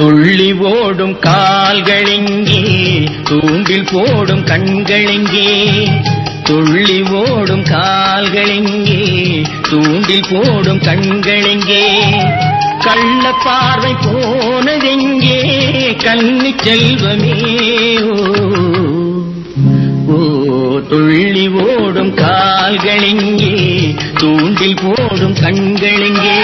துள்ளி ஓடும் கால்களெங்கே தூண்டில் போடும் கண்களெங்கே துள்ளி ஓடும் கால்களெங்கே தூண்டில் போடும் கண்களெங்கே கள்ள பார்வை போனதெங்கே கன்னி செல்வமே ஓ துள்ளி ஓடும் கால்களெங்கே தூண்டில் போடும் கண்களெங்கே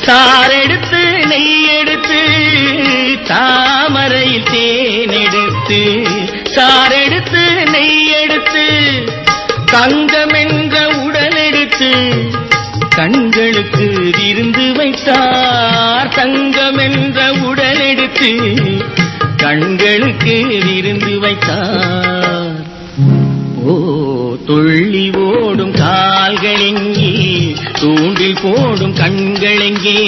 சாரெடுத்து நெய்யெடுத்து தாமரையில் தேனெடுத்து சாரெடுத்து நெய்யெடுத்து தங்கமென்ற உடலெடுத்து கண்களுக்கு விருந்து வைத்தார் தங்கமென்ற உடலெடுத்து கண்களுக்கு விருந்து வைத்தார் ஓ துள்ளி ஓடும் கால்களெங்கே தூண்டில் போடும் கண்களெங்கே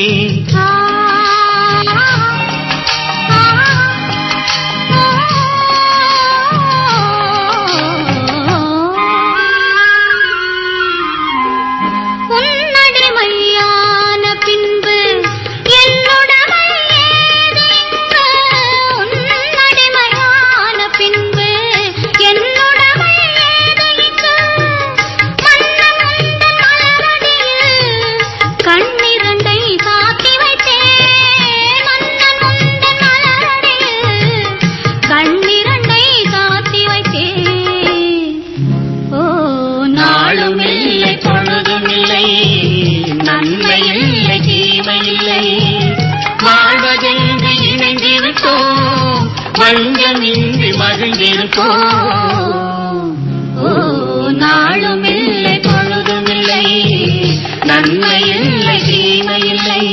வஞ்சமின்றி மகிழ்ந்திருப்போம் நாளும் இல்லை பொழுதும் இல்லை நன்மை இல்லை தீமை இல்லை